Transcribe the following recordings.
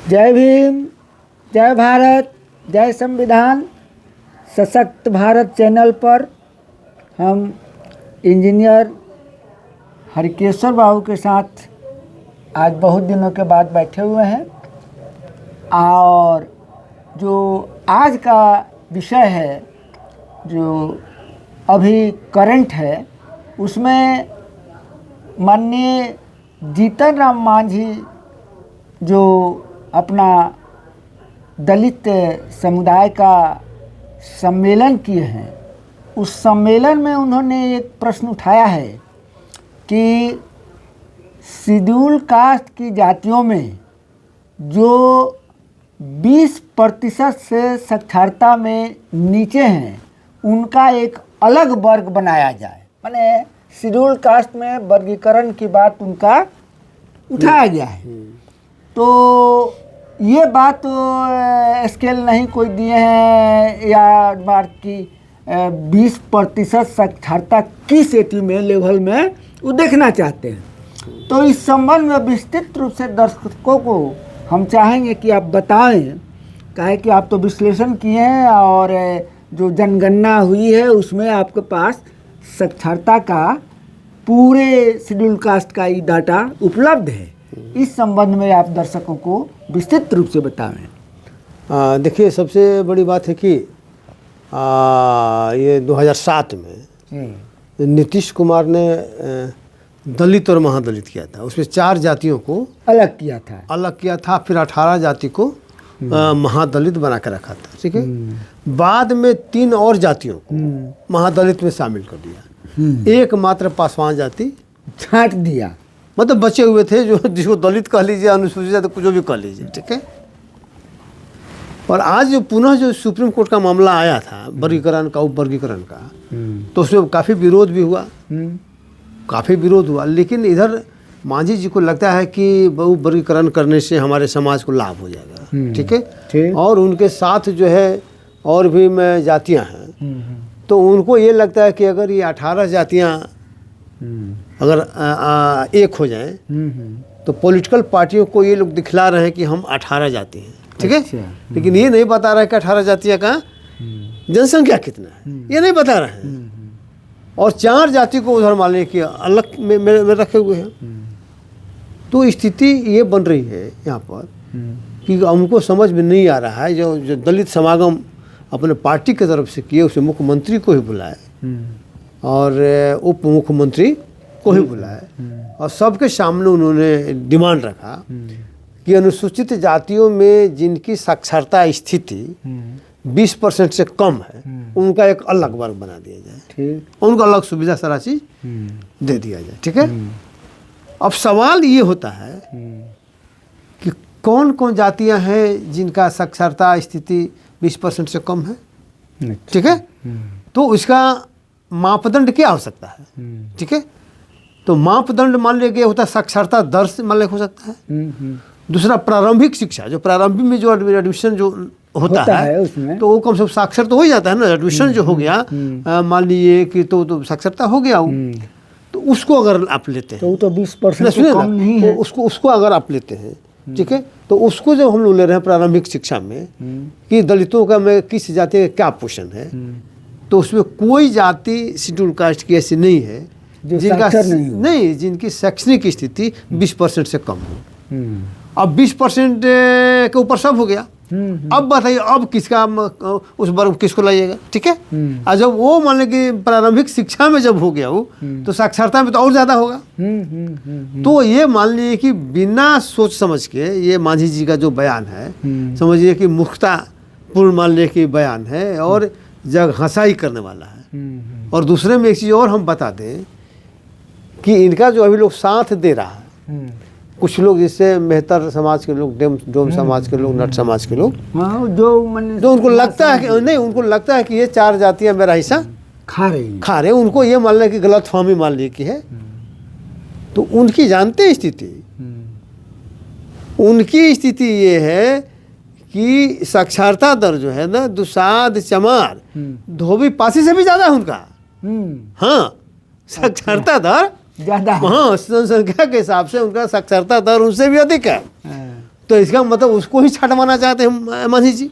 जय भीम, जय भारत, जय संविधान। सशक्त भारत चैनल पर हम इंजीनियर हरिकेश्वर बाबू के साथ आज बहुत दिनों के बाद बैठे हुए हैं और जो आज का विषय है, जो अभी करंट है, उसमें माननीय जीतन राम मांझी जो अपना दलित समुदाय का सम्मेलन किए हैं, उस सम्मेलन में उन्होंने एक प्रश्न उठाया है कि शेड्यूल कास्ट की जातियों में जो 20% से साक्षरता में नीचे हैं, उनका एक अलग वर्ग बनाया जाए। माने शेड्यूल कास्ट में वर्गीकरण की बात उनका उठाया गया है। तो ये बात स्केल नहीं कोई दिए हैं या बात की 20% साक्षरता किस एटी में लेवल में वो देखना चाहते हैं। तो इस संबंध में विस्तृत रूप से दर्शकों को हम चाहेंगे कि आप बताएं, काहे कि आप तो विश्लेषण किए हैं और जो जनगणना हुई है उसमें आपके पास साक्षरता का पूरे शेड्यूल कास्ट का ये डाटा उपलब्ध है। इस संबंध में आप दर्शकों को विस्तृत रूप से बताएं। देखिए, सबसे बड़ी बात है कि ये 2007 में नीतीश कुमार ने दलित और महादलित किया था। उसमें 4 जातियों को अलग किया था, फिर 18 जाति को महादलित बना कर रखा था। ठीक है। बाद में 3 और जातियों को महादलित में शामिल कर दिया। एकमात्र पासवान जाति छांट दिया, मतलब बचे हुए थे जो जिसको दलित कह लीजिए, अनुसूचित जाति, जो भी कह लीजिए। ठीक है। और आज जो पुनः जो सुप्रीम कोर्ट का मामला आया था वर्गीकरण का, उप वर्गीकरण का, तो उसमें काफ़ी विरोध भी हुआ, लेकिन इधर मांझी जी को लगता है कि उप वर्गीकरण करने से हमारे समाज को लाभ हो जाएगा। ठीक है। और उनके साथ जो है और भी जातियाँ हैं, तो उनको ये लगता है कि अगर ये 18 जातियाँ अगर एक हो जाएं, तो पॉलिटिकल पार्टियों को ये लोग दिखला रहे हैं कि हम 18 जाति हैं। ठीक है। अच्छा। लेकिन ये नहीं बता रहा है कि 18 जातियाँ का जनसंख्या कितना है, ये नहीं बता रहे हैं। और 4 जाति को उधर मान लीजिए कि अलग में रखे हुए हैं। तो स्थिति ये बन रही है यहाँ पर कि हमको समझ में नहीं आ रहा है। जो दलित समागम अपने पार्टी की तरफ से किए, उसे मुख्यमंत्री को ही बुलाए और उप मुख्यमंत्री को ही बुलाए और सबके सामने उन्होंने डिमांड रखा कि अनुसूचित जातियों में जिनकी साक्षरता स्थिति 20% से कम है, उनका एक अलग वर्ग बना दिया जाए, उनको अलग सुविधा सारा चीज दे दिया जाए। ठीक है। अब सवाल ये होता है कि कौन कौन जातियां हैं जिनका साक्षरता स्थिति 20% से कम है। ठीक है। तो इसका मापदंड क्या हो सकता है। ठीक है। तो मापदंड मान लीजिए होता है साक्षरता दर से मान लिया हो सकता है। दूसरा प्रारंभिक शिक्षा, जो प्रारंभिक में जो एडमिशन जो होता है उसमें, तो वो कम से कम साक्षर तो हो ही जाता है ना। एडमिशन जो हो गया, मान लीजिए कि तो साक्षरता हो गया, तो उसको अगर आप लेते हैं तो 20% से कम नहीं है। उसको अगर आप लेते हैं, ठीक है, तो उसको जब हम लोग ले रहे हैं प्रारंभिक शिक्षा में कि दलितों का में किस जाति का क्या पोषण है, तो उसमें कोई जाति शेड्यूल कास्ट की ऐसी नहीं है जिनकी शैक्षणिक स्थिति 20% से कम हो। अब 20% के ऊपर सब हो गया। अब बताइए, अब किसका उस वर्ग किसको लाइएगा। ठीक है। और जब वो मान लें कि प्रारंभिक शिक्षा में जब हो गया वो, तो साक्षरता में तो और ज्यादा होगा। तो ये मान लीजिए कि बिना सोच समझ के ये मांझी जी का जो बयान है, समझिए कि मुख्ता पूर्ण मान लीजिए कि बयान है और जग हंसाई करने वाला है। और दूसरे में एक चीज और हम बता दें कि इनका जो अभी लोग साथ दे रहा है, कुछ लोग जिससे मेहतर समाज के लोग, डोम समाज के लोग, नट समाज के लोग, जो उनको लगता है कि नहीं, उनको लगता है कि ये 4 जातियां मेरा हिस्सा खा रहे, उनको ये मान लें कि गलत फहमी मान ली कि है। तो उनकी जानते हैं स्थिति, उनकी स्थिति ये है कि साक्षरता दर जो है ना, दुसाध चमार धोबी पासी से भी ज्यादा है उनका। हाँ, साक्षरता दर ज्यादा, हाँ, जनसंख्या के हिसाब से उनका साक्षरता दर उनसे भी अधिक है। तो इसका मतलब उसको ही छठवाना चाहते हैं मांझी जी।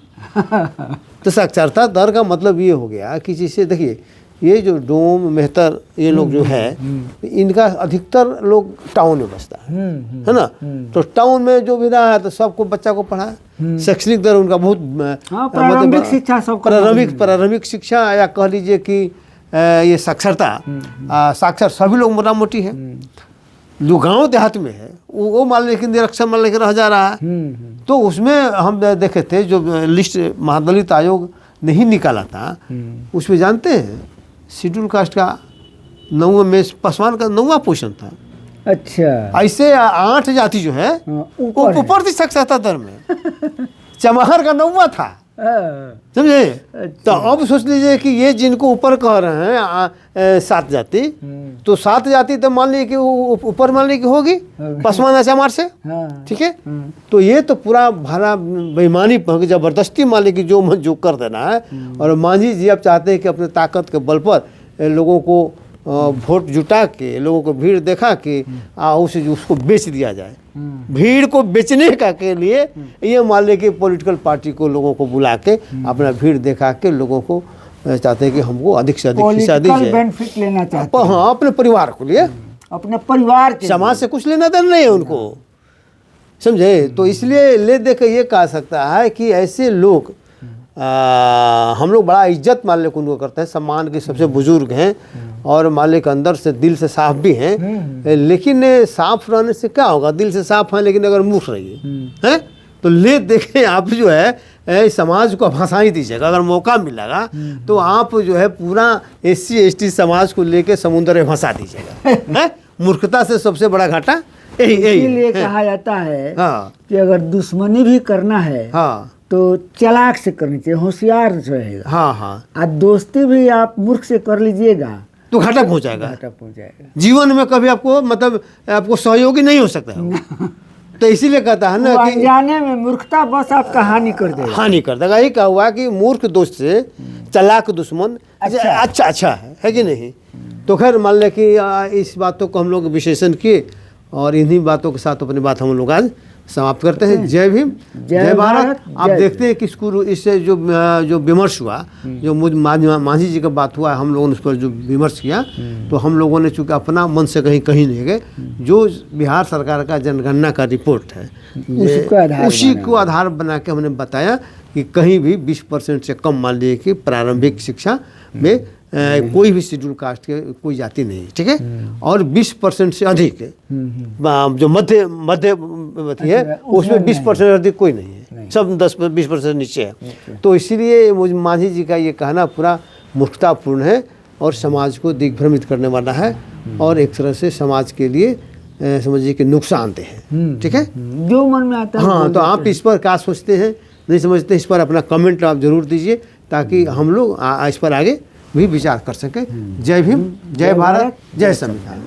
तो साक्षरता दर का मतलब ये हो गया कि जिससे देखिए ये जो डोम मेहतर ये लोग जो है इनका अधिकतर लोग टाउन में बसता है ना। तो टाउन में जो भी रहा है तो सबको बच्चा को पढ़ा है। शैक्षणिक दर उनका बहुत प्रारंभिक शिक्षा सबको प्रारंभिक शिक्षा या कह लीजिए कि ये साक्षरता साक्षर सभी लोग मोटा मोटी है। जो गांव देहात में है वो मान लीजिए निरक्षर मान लेकर रह जा रहा है। तो उसमें हम देखे थे जो लिस्ट महादलित आयोग नहीं निकाला था उसमें जानते हैं शेड्यूल कास्ट का 9 में पासवान का 9वां पोजीशन था। अच्छा, ऐसे 8 जाति जो है ऊपर थी साक्षरता दर में। चमार का 9वां था, समझे। तो अब सोच लीजिए कि ये जिनको ऊपर कह रहे हैं 7 जाति, तो 7 जाति तो मान लीजिए कि ऊपर मान लीजिए कि होगी पासवान चमार से, ठीक है। तो ये तो पूरा भारा बेईमानी जबरदस्ती मान लीजिए कि जो मन जो कर देना है। और मांझी जी अब चाहते हैं कि अपने ताकत के बल पर लोगों को वोट जुटा के लोगों को भीड़ देखा कि उसको बेच दिया जाए। भीड़ को बेचने का के लिए ये मान लें कि पॉलिटिकल पार्टी को लोगों को बुला के अपना भीड़ दिखा के लोगों को चाहते हैं कि हमको अधिक से अधिक हिस्सा दीजिए, बेनिफिट लेना चाहते हैं। हाँ, अपने परिवार को लिए, अपने परिवार के समाज से कुछ लेना देना नहीं है उनको, समझे। तो इसलिए ले दे के ये कहा सकता है कि ऐसे लोग हम लोग बड़ा इज्जत मान ले उनको करते हैं, सम्मान के सबसे बुजुर्ग हैं और मालिक अंदर से दिल से साफ भी हैं। लेकिन साफ रहने से क्या होगा, दिल से साफ हैं लेकिन अगर मूर्ख रहिए हैं तो ले देखें आप जो है समाज को फंसा ही दीजिएगा। अगर मौका मिलेगा तो आप जो है पूरा SC ST समाज को लेके समुद्र में फंसा दीजिएगा। मूर्खता से सबसे बड़ा घाटा इसीलिए कहा जाता है कि अगर दुश्मनी भी करना है तो चालाक से करनी चाहिए, होशियार रहेगा। और दोस्ती भी आप मूर्ख से कर लीजिएगा तो घाटा पहुंचाएगा। जीवन में कभी आपको मतलब आपको सहयोगी नहीं हो सकता है। तो इसीलिए कहता है ना कि जाने में मूर्खता बस आपका हानि कर देगा। यही कहा हुआ कि मूर्ख दोस्त से चालाक दुश्मन अच्छा है कि नहीं। तो खैर मान ले कि इस बातों को हम लोग विश्लेषण किए और इन्हीं बातों के साथ अपनी बात हम लोग आज समाप्त करते हैं। जय भीम, जय भारत। आप देखते हैं कि इससे जो विमर्श हुआ, जो मांझी जी का बात हुआ, हम लोगों ने उस पर जो विमर्श किया, तो हम लोगों ने चूँकि अपना मन से कहीं नहीं गए। जो बिहार सरकार का जनगणना का रिपोर्ट है उसी को आधार बना के हमने बताया कि कहीं भी 20% से कम मान लीजिए कि प्रारंभिक शिक्षा में कोई भी शेड्यूल कास्ट के कोई जाति नहीं है, ठीक है। और 20% से अधिक जो मध्य है उसमें 20% से अधिक कोई नहीं है, सब 10-20% नीचे है। तो इसीलिए मांझी जी का ये कहना पूरा मूर्खतापूर्ण है और समाज को दिग्भ्रमित करने वाला है और एक तरह से समाज के लिए समझिए कि नुकसानदेह है, ठीक है। जो मन में आता है। हाँ, तो आप इस पर क्या सोचते हैं, नहीं समझते, इस पर अपना कमेंट आप जरूर दीजिए ताकि हम लोग इस पर आगे भी विचार कर सकें। जय भीम, जय भारत, जय संविधान।